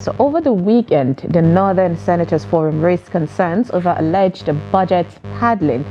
So over the weekend, the Northern Senators Forum raised concerns over alleged budget padding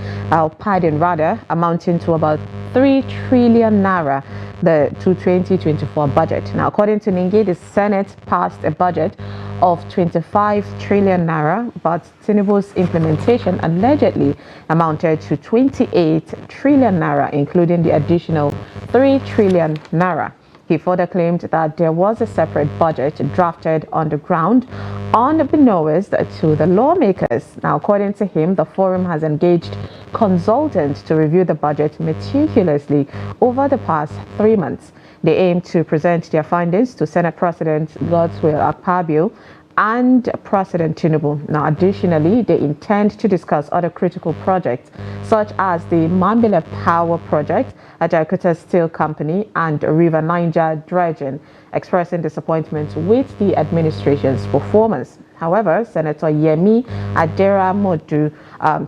rather, amounting to about 3 trillion naira, the 2024 budget. Now, according to Ningi, the Senate passed a budget of 25 trillion naira, but Tinubu's implementation allegedly amounted to 28 trillion naira, including the additional 3 trillion naira. He further claimed that there was a separate budget drafted on the ground, unbeknownst to the lawmakers. Now, according to him, the forum has engaged consultants to review the budget meticulously over the past 3 months. They aim to present their findings to Senate President Godswill Akpabio and President Tinubu. Now, additionally, they intend to discuss other critical projects, such as the Mambila Power Project, Ajakuta Steel Company, and River Niger dredging, expressing disappointment with the administration's performance. However, Senator Yemi Adaramodu,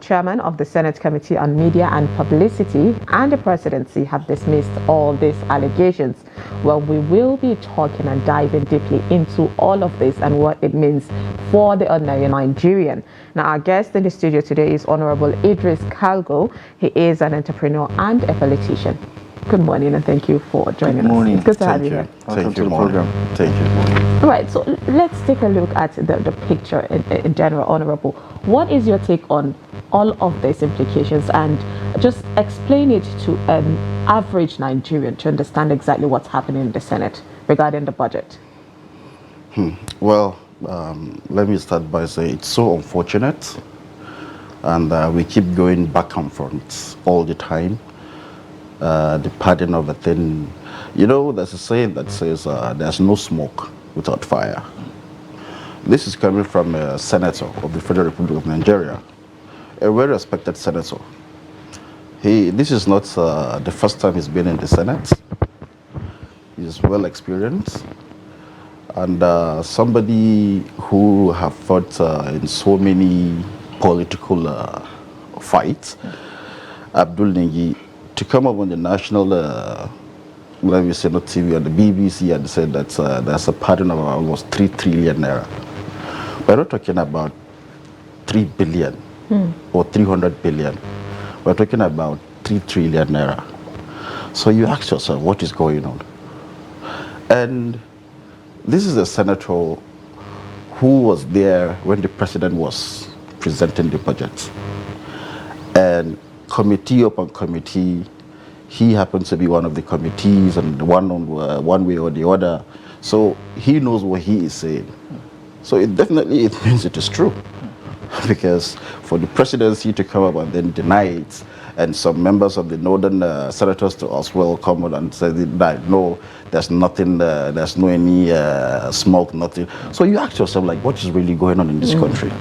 chairman of the Senate Committee on Media and Publicity, and the presidency have dismissed all these allegations. Well, we will be talking and diving deeply into all of this and what it means for the ordinary Nigerian. Now, our guest in the studio today is Honorable Idris Kalgo. He is an entrepreneur and a politician. Good morning, and thank you for joining us. Good morning. It's good to have you here. Welcome to the program. Thank you. All right, so let's take a look at the picture in general, Honorable. What is your take on all of these implications, and just explain it to an average Nigerian to understand exactly what's happening in the Senate regarding the budget? Well, let me start by saying it's so unfortunate, and we keep going back and forth all the time. The pattern of a thing, you know, there's a saying that says there's no smoke without fire. This is coming from a senator of the Federal Republic of Nigeria, a well-respected senator. This is not the first time he's been in the Senate. He's well experienced, and somebody who have fought in so many political fights. Abdul Ningi, to come up on the national, let me say, not TV, on the BBC, and said that there's a pattern of almost 3 trillion naira. We're not talking about 3 billion or 300 billion. We're talking about 3 trillion naira. So you ask yourself, what is going on? And this is a senator who was there when the president was presenting the budget. And committee upon committee, he happens to be one of the committees, and one way or the other. So he knows what he is saying. So it means it is true. Because for the presidency to come up and then deny it, and some members of the northern senators to as well come out and say that no, there's nothing, there's no any smoke, nothing. So you ask yourself, like, what is really going on in this country?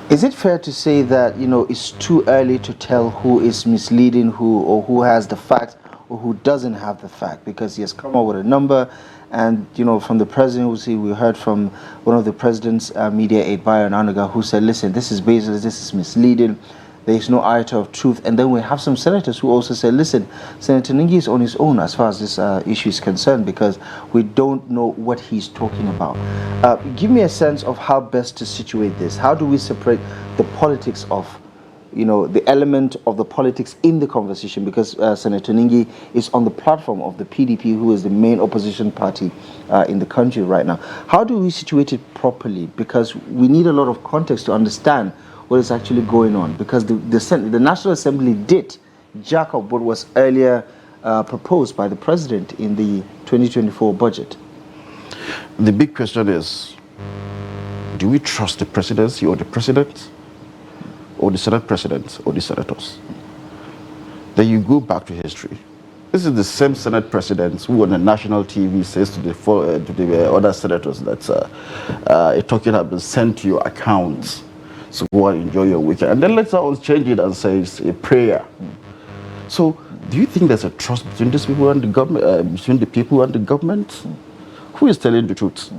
Is it fair to say that, you know, it's too early to tell who is misleading who, or who has the fact or who doesn't have the fact? Because he has come up with a number, and, you know, from the president, we heard from one of the president's media aide, Bayan Anaga, who said, listen, this is baseless, this is misleading, there is no iota of truth. And then we have some senators who also said, listen, Senator Ningi is on his own as far as this issue is concerned, because we don't know what he's talking about. Give me a sense of how best to situate this. How do we separate the politics of, you know, the element of the politics in the conversation? Because Senator Ningi is on the platform of the PDP, who is the main opposition party in the country right now. How do we situate it properly? Because we need a lot of context to understand what is actually going on, because the National Assembly did jack up what was earlier proposed by the president in the 2024 budget. The big question is, do we trust the presidency or the president, or the Senate president or the senators? Then you go back to history. This is the same Senate president who on the national TV says to the other senators that a token has been sent to your account, so go and enjoy your weekend. And then later on change it and say it's a prayer. So do you think there's a trust between these people and the government, between the people and the government? Who is telling the truth?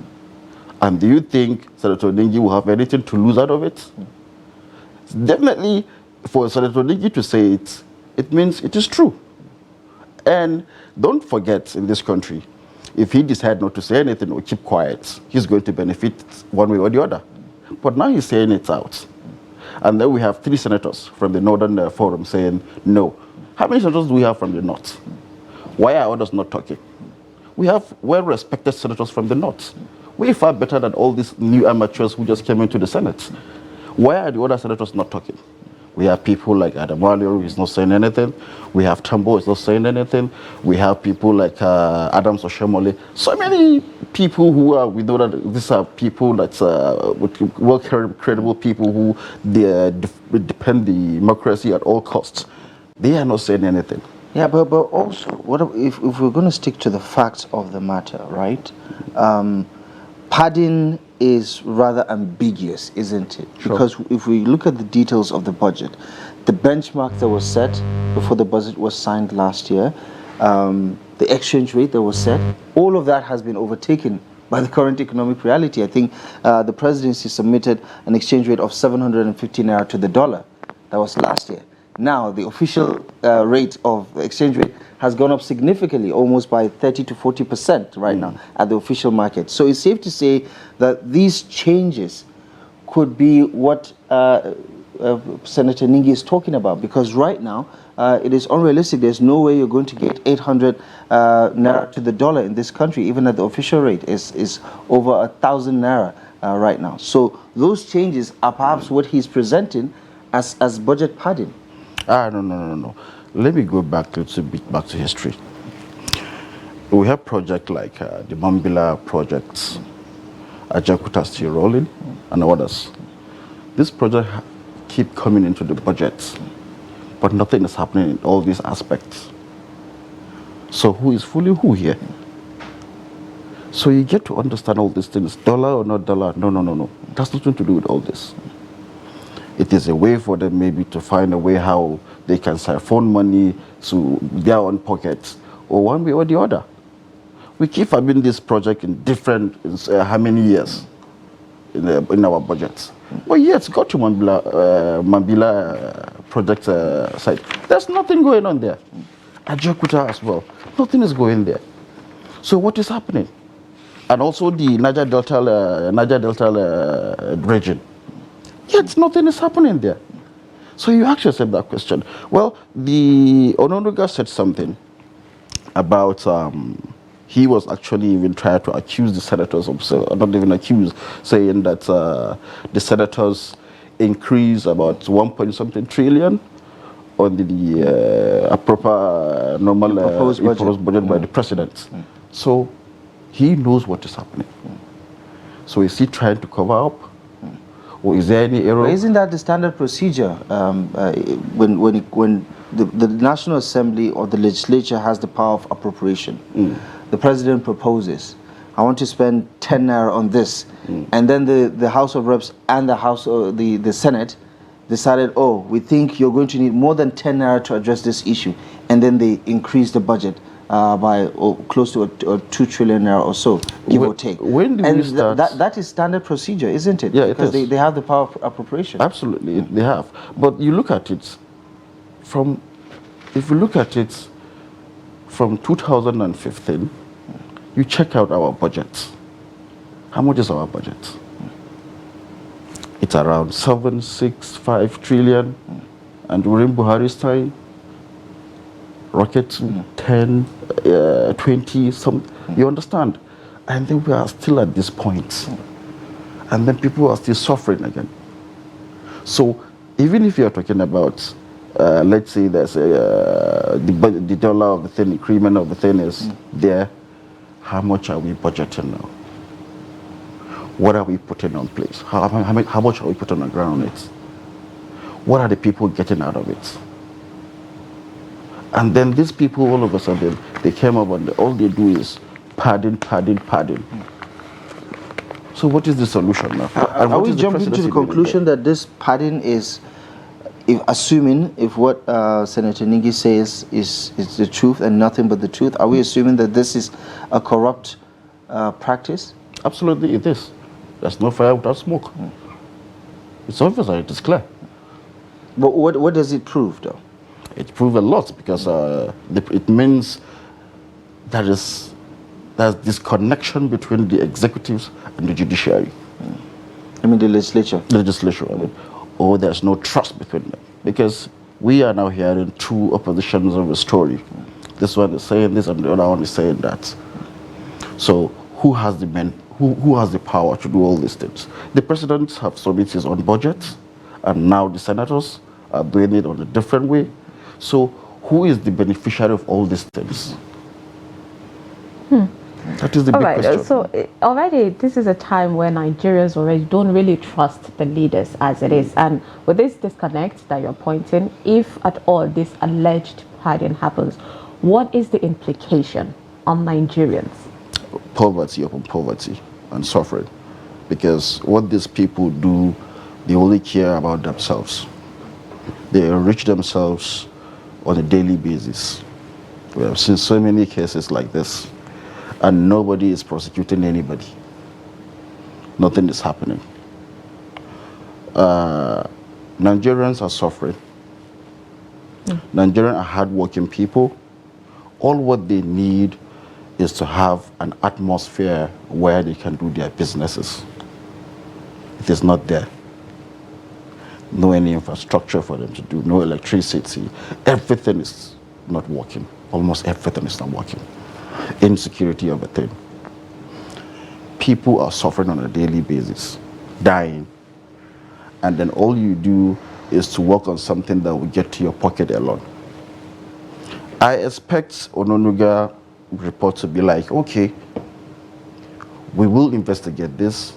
And do you think Senator Ningi will have anything to lose out of it? Definitely, for Senator Ningi to say it, it means it is true. And don't forget, in this country, If he decides not to say anything or keep quiet, he's going to benefit one way or the other. But now he's saying it out. And then we have 3 senators from the Northern Forum saying no. How many senators do we have from the North? Why are others not talking? We have well-respected senators from the North. We're far better than all these new amateurs who just came into the Senate. Why are the other senators not talking? We have people like Adamalu, who is not saying anything. We have Tambo, who is not saying anything. We have people like Adams Oshomole. So many people who are, we know that these are people that credible people who defend the democracy at all costs. They are not saying anything. Yeah, but also, what if we're going to stick to the facts of the matter, right? Padding is rather ambiguous, isn't it? Sure. Because if we look at the details of the budget, the benchmark that was set before the budget was signed last year, the exchange rate that was set, all of that has been overtaken by the current economic reality. I think the presidency submitted an exchange rate of 750 naira to the dollar. That was last year. Now, the official rate of exchange rate has gone up significantly, almost by 30 to 40% right now at the official market. So it's safe to say that these changes could be what Senator Ningi is talking about, because right now it is unrealistic. There's no way you're going to get 800 naira to the dollar in this country, even at the official rate is over 1,000 naira right now. So those changes are perhaps what he's presenting as budget padding. No. Let me go back a little bit back to history. We have projects like the Mambila projects, Ajakuta still rolling, and others. This project keep coming into the budget, but nothing is happening in all these aspects. So who is fooling who here? So you get to understand all these things, dollar or not dollar, no. It has nothing to do with all this. It is a way for them maybe to find a way how they can siphon money to their own pockets, or one way or the other. We keep having this project in different, how many years in our budgets. But yet, go to Mambila project site. There's nothing going on there. Ajakuta as well. Nothing is going there. So what is happening? And also the Niger Delta region. Yet nothing is happening there. So you ask yourself that question. Well, the Ononuga said something about he was actually even trying to accuse the senators of, not even accuse, saying that the senators increased about 1 trillion on the proper normal proposed budget by the president. So he knows what is happening. So is he trying to cover up? Or is there any error? But isn't that the standard procedure when the National Assembly or the legislature has the power of appropriation? The president proposes, I want to spend 10 naira on this, and then the House of Reps and the Senate decided, oh, we think you're going to need more than 10 naira to address this issue, and then they increase the budget by close to 2 trillion naira or so, give or take. When do we start? That is standard procedure, isn't it? Yeah, because it is. they have the power of appropriation. Absolutely, they have. But you look at it if you look at it from 2015, you check out our budget. How much is our budget? It's around 765 trillion, and during Buhari's time, rockets 10, 20, some. You understand? And then we are still at this point, and then people are still suffering again. So even if you are talking about, let's say there's the dollar of the thing, increment of the thing is there, how much are we budgeting now? What are we putting on place? How much are we putting on the ground on it? What are the people getting out of it? And then these people, all of a sudden, they came up and all they do is padding. So what is the solution now? Are we jumping to the conclusion that this padding is, assuming if what Senator Ningi says is the truth and nothing but the truth, are we assuming that this is a corrupt practice? Absolutely it is. There's no fire without smoke. It's obvious, it is clear. But what does it prove, though? It proves a lot, because it means there's there's disconnection between the executives and the judiciary. I mean the legislature. Legislature, I mean. Or there's no trust between them. Because we are now hearing two oppositions of a story. This one is saying this and the other one is saying that. So who has the power to do all these things? The president have submitted his own budget, and now the senators are doing it on a different way. So who is the beneficiary of all these things? That is the big question. So already this is a time where Nigerians already don't really trust the leaders as it is. And with this disconnect that you're pointing, if at all this alleged pardon happens, what is the implication on Nigerians? Poverty upon poverty and suffering. Because what these people do, they only care about themselves. They enrich themselves on a daily basis. We have seen so many cases like this, and nobody is prosecuting anybody. Nothing is happening. Nigerians are suffering. Nigerians are hardworking people. All what they need is to have an atmosphere where they can do their businesses. It is not there. No any infrastructure for them to do, no electricity. Everything is not working. Almost everything is not working. Insecurity of a thing. People are suffering on a daily basis, dying. And then all you do is to work on something that will get to your pocket alone. I expect Ononuga report to be like, okay, we will investigate this.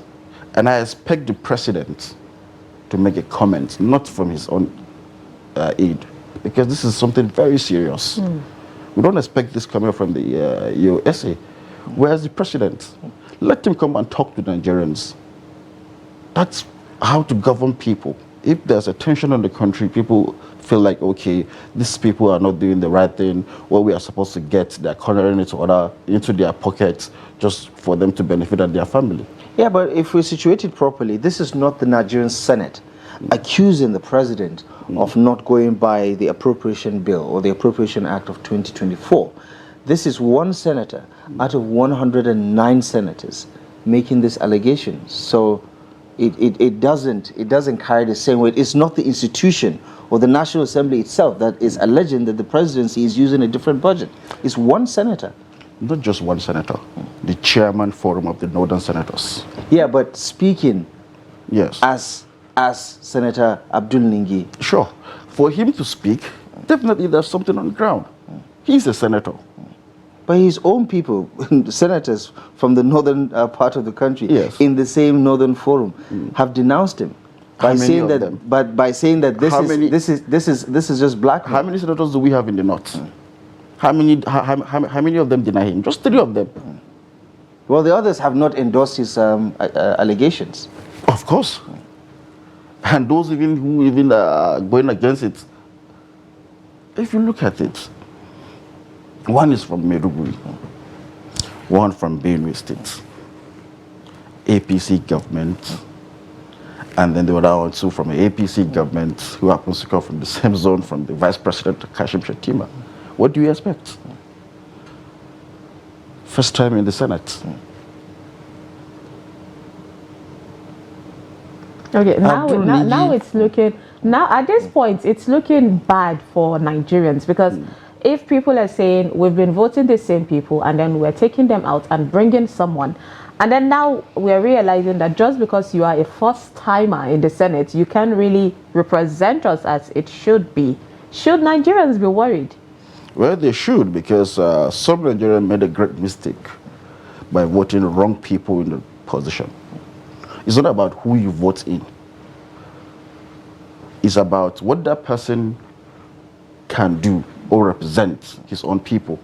And I expect the president to make a comment, not from his own aid, because this is something very serious. We don't expect this coming from the USA. Where's the president? Let him come and talk to Nigerians. That's how to govern people. If there's a tension in the country, people feel like, okay, these people are not doing the right thing, what we are supposed to get, they're cornering it into their pockets just for them to benefit and their family. Yeah, but if we situate it properly, this is not the Nigerian Senate accusing the president of not going by the appropriation bill or the appropriation act of 2024. This is one senator out of 109 senators making this allegation. So it doesn't carry the same weight. It's not the institution or the National Assembly itself that is alleging that the presidency is using a different budget. It's one senator. Not just one senator, the chairman forum of the Northern Senators. Yeah, but speaking yes, as Senator Abdul Ningi. Sure. For him to speak, definitely there's something on the ground. He's a senator. But his own people, senators from the northern part of the country, yes, in the same northern forum, have denounced him by saying that. But by saying that this is just blackmail. How many senators do we have in the north? How many of them deny him? Just 3 of them. Well, the others have not endorsed his allegations. Of course. And those who are going against it, if you look at it, one is from Maiduguri, one from Benue State, APC government, and then the other one too from the APC government who happens to come from the same zone from the Vice President Kashim Shettima. What do you expect? First time in the Senate. Okay, now it's looking, now at this point, it's looking bad for Nigerians, because if people are saying we've been voting the same people and then we're taking them out and bringing someone, and then now we're realizing that just because you are a first timer in the Senate, you can't really represent us as it should be. Should Nigerians be worried? Well, they should, because some Nigerians made a great mistake by voting the wrong people in the position. It's not about who you vote in. It's about what that person can do or represent his own people.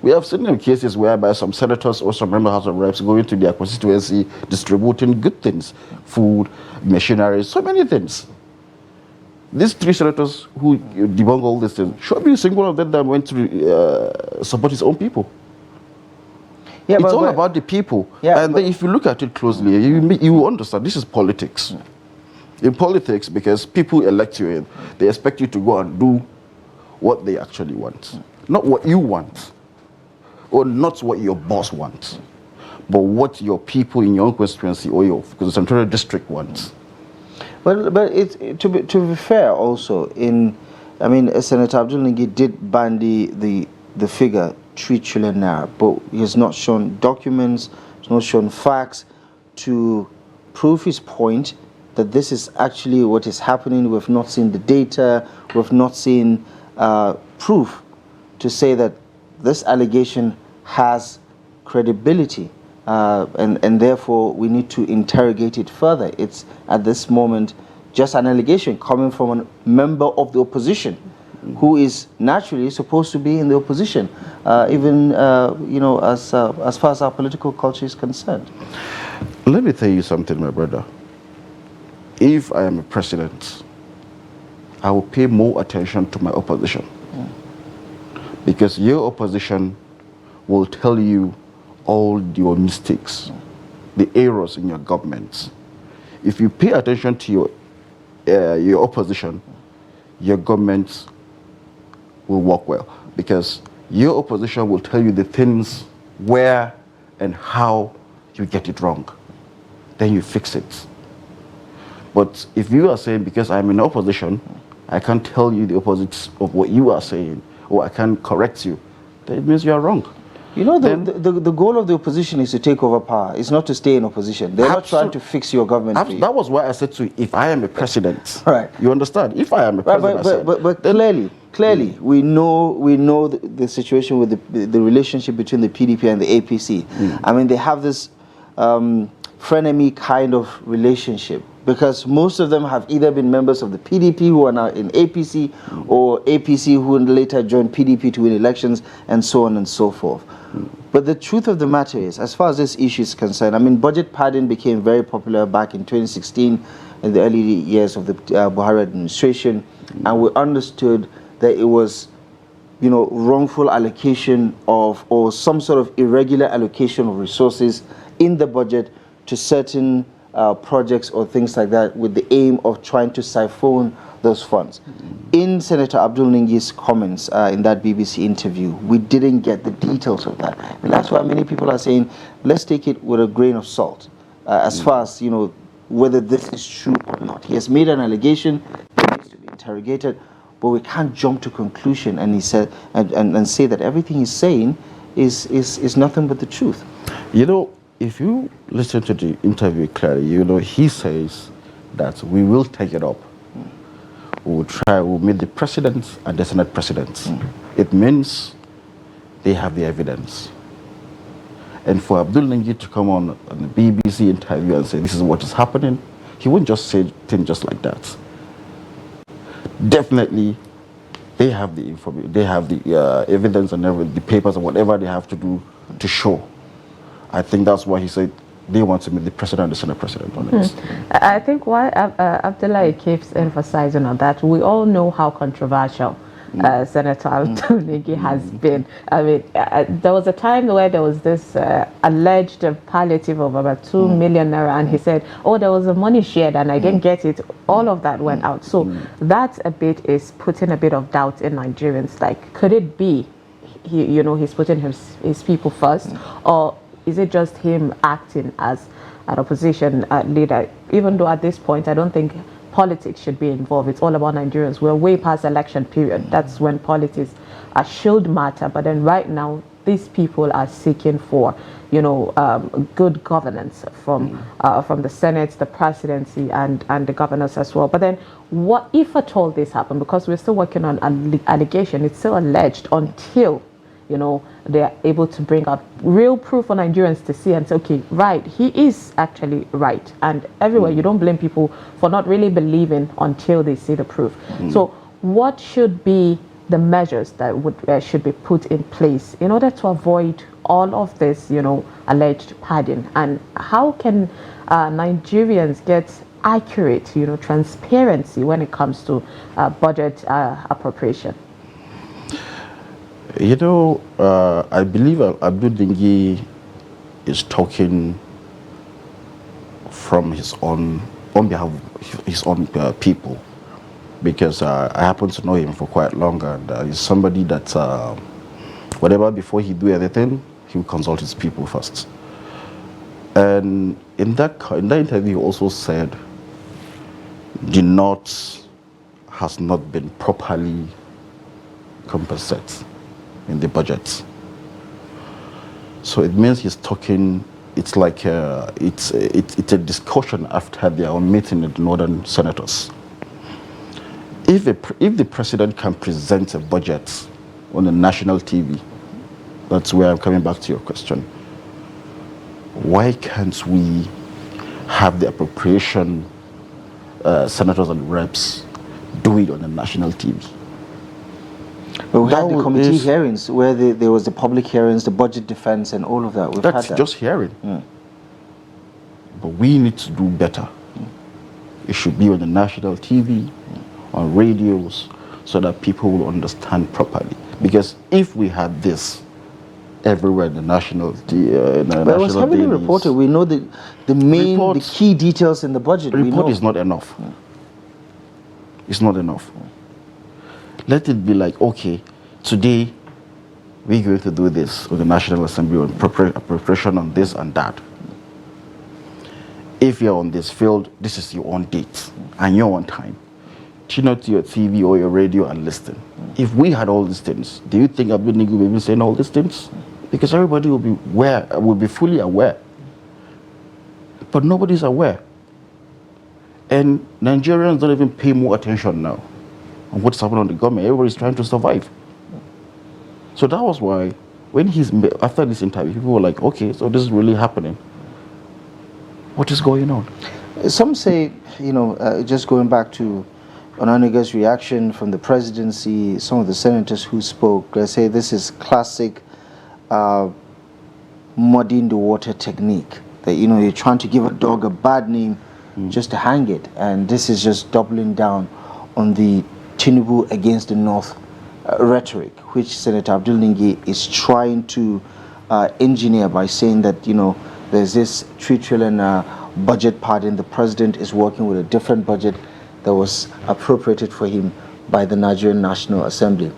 We have seen cases whereby some senators or some members of House of Reps go into their constituency distributing good things, food, machinery, so many things. These 3 senators who debunk all these things, show me a single one of them that went to support his own people. Yeah, it's all about the people. Yeah, and then if you look at it closely, you understand this is politics. In politics, because people elect you in, they expect you to go and do what they actually want, not what you want. or not what your boss wants, but what your people in your own constituency or your senatorial district wants. But to be fair, also Senator Abdul Ningi did bandy the figure 3 trillion naira, but he has not shown documents, has not shown facts to prove his point that this is actually what is happening. We've not seen the data, we've not seen proof to say that this allegation has credibility, and therefore we need to interrogate it further. It's at this moment just an allegation coming from a member of the opposition who is naturally supposed to be in the opposition, even as far as our political culture is concerned. Let me tell you something, my brother. If I am a president, I will pay more attention to my opposition. Because your opposition will tell you all your mistakes, the errors in your government. If you pay attention to your opposition, your government will work well. Because your opposition will tell you the things where and how you get it wrong. Then you fix it. But if you are saying, because I'm in opposition, I can't tell you the opposite of what you are saying, or I can't correct you, then it means you are wrong. You know, the goal of the opposition is to take over power. It's not to stay in opposition. They're not trying to fix your government. That was why I said to you, if I am a president, right? You understand? If I am a president, but clearly, we know the situation with the relationship between the PDP and the APC. I mean, they have this frenemy kind of relationship, because most of them have either been members of the PDP who are now in APC, or APC who later joined PDP to win elections, and so on and so forth. But the truth of the matter is, as far as this issue is concerned, I mean, budget padding became very popular back in 2016, in the early years of the Buhari administration, and we understood that it was, wrongful allocation of, or some sort of irregular allocation of resources in the budget to certain projects or things like that, with the aim of trying to siphon those funds. In Senator Abdul Ningi's comments in that BBC interview, we didn't get the details of that. And that's why many people are saying, let's take it with a grain of salt, as far as, whether this is true or not. He has made an allegation that needs to be interrogated, but we can't jump to conclusion and he said and say that everything he's saying is nothing but the truth. If you listen to the interview clearly, he says that we will take it up. We'll meet the president and the Senate presidents. It means they have the evidence. And for Abdul Ningi to come on the BBC interview and say this is what is happening, he won't just say things just like that. Definitely, they have the information, they have the evidence and the papers and whatever they have to do to show. I think that's why he said they want to meet the president and the Senate president on it. I think why Abdullahi keeps emphasizing on that, we all know how controversial Senator Abdul Ningi has been. I mean, there was a time where there was this alleged palliative of about 2 million naira, and he said, oh, there was a money shared and I didn't get it. All of that went out. So that a bit is putting a bit of doubt in Nigerians. Like, could it be he's putting his people first, or is it just him acting as an opposition leader? Even though at this point, I don't think politics should be involved. It's all about Nigerians. We're way past election period. That's when politics should matter. But then right now, these people are seeking for, good governance from the Senate, the presidency, and the governors as well. But then, what if at all this happened? Because we're still working on an allegation. It's still alleged until they're able to bring out real proof for Nigerians to see and say, okay, right, he is actually right. And everywhere, you don't blame people for not really believing until they see the proof. So what should be the measures that should be put in place in order to avoid all of this, alleged padding? And how can Nigerians get accurate, transparency when it comes to budget appropriation? I believe Abdul Ningi is talking from on behalf of his own people, because I happen to know him for quite long, and he's somebody that Whatever, before he do anything, he will consult his people first. And in that interview, he also said the North has not been properly compensated in the budget. So it means he's talking. It's like it's a discussion after their own meeting with the northern senators. If the president can present a budget on the national TV, that's where I'm coming back to your question. Why can't we have the appropriation senators and reps do it on the national TV? But we had the committee hearings where there was the public hearings, the budget defense, and all of that. We've That's had that. just hearing. But we need to do better. It should be on the national TV, on radios, so that people will understand properly. Because if we had this everywhere in the national, but it was heavily reported. We know the key details in the budget. The report is not enough. It's not enough. Let it be like, okay, today we're going to do this with the National Assembly on preparation on this and that. If you're on this field, this is your own date and your own time. Tune out to your TV or your radio and listen. If we had all these things, do you think Ningi will be saying all these things? Because everybody will be fully aware. But nobody's aware. And Nigerians don't even pay more attention now on what's happening on the government. Everybody's trying to survive. So that was why, after this interview, people were like, okay, so this is really happening. What is going on? Some say, just going back to Onaniga's reaction from the presidency, some of the senators who spoke, they say this is classic muddying the water technique. That, you're trying to give a dog a bad name just to hang it. And this is just doubling down on the Tinubu against the North rhetoric, which Senator Abdul Ningi is trying to engineer by saying that, there's this 3 trillion budget pardon. The president is working with a different budget that was appropriated for him by the Nigerian National Assembly.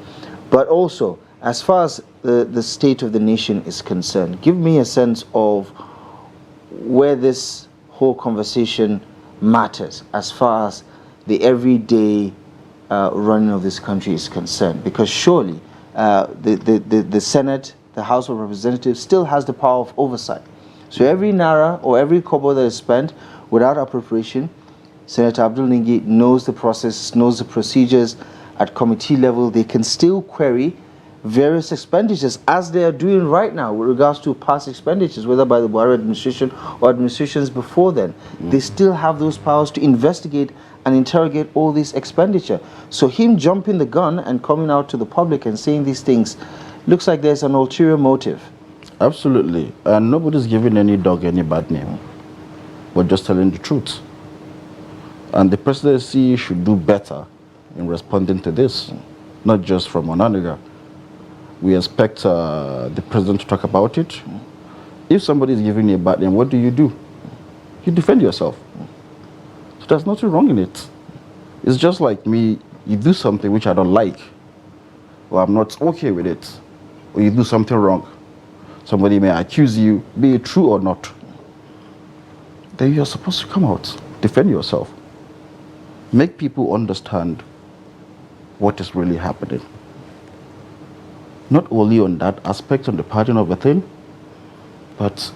But also, as far as the state of the nation is concerned, give me a sense of where this whole conversation matters as far as the everyday running of this country is concerned. Because surely the Senate, the House of Representatives, still has the power of oversight. So every naira or every kobo that is spent without appropriation, Senator Abdul Ningi knows the process, knows the procedures. At committee level, they can still query various expenditures, as they are doing right now with regards to past expenditures, whether by the Buhari administration or administrations before then. They still have those powers to investigate and interrogate all this expenditure. So him jumping the gun and coming out to the public and saying these things looks like there's an ulterior motive. Absolutely. And nobody's giving any dog any bad name. We're just telling the truth. And the presidency should do better in responding to this, not just from Onaniga. We expect the president to talk about it. If somebody is giving you a bad name, what do? You defend yourself. So there's nothing wrong in it. It's just like me, you do something which I don't like, or I'm not okay with it, or you do something wrong. Somebody may accuse you, be it true or not. Then you're supposed to come out, defend yourself. Make people understand what is really happening. Not only on that aspect, on the pattern of a thing, but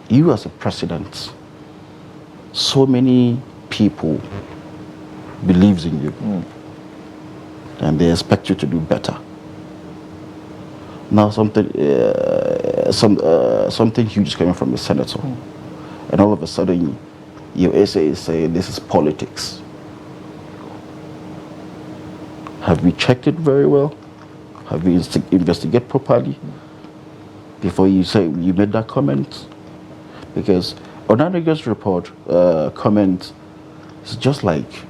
you as a president, so many people believes in you, and they expect you to do better. Now something huge is coming from the senator, and all of a sudden your essay is saying this is politics. Have we checked it very well? Have we investigated properly before you say you made that comment? Because Onaniga's report comment is just like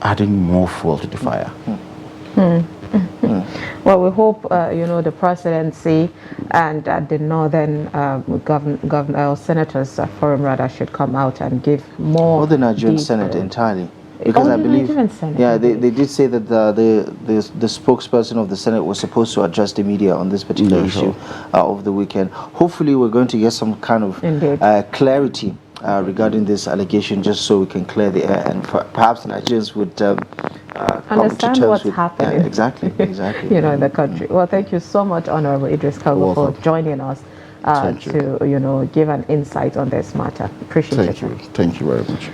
adding more fuel to the fire. Well, we hope the presidency and the northern senators forum rather should come out and give more. Or the Nigerian detail. Senate entirely. Because I the believe, Nigerian Senate, yeah, they did say that the spokesperson of the Senate was supposed to address the media on this particular issue over the weekend. Hopefully, we're going to get some kind of clarity regarding this allegation, just so we can clear the air, and perhaps the Nigerians would understand what's happening. Yeah, exactly. In the country. Well, thank you so much, Honorable Idris Kalgo, for joining us to give an insight on this matter. Appreciate it. Thank you very much.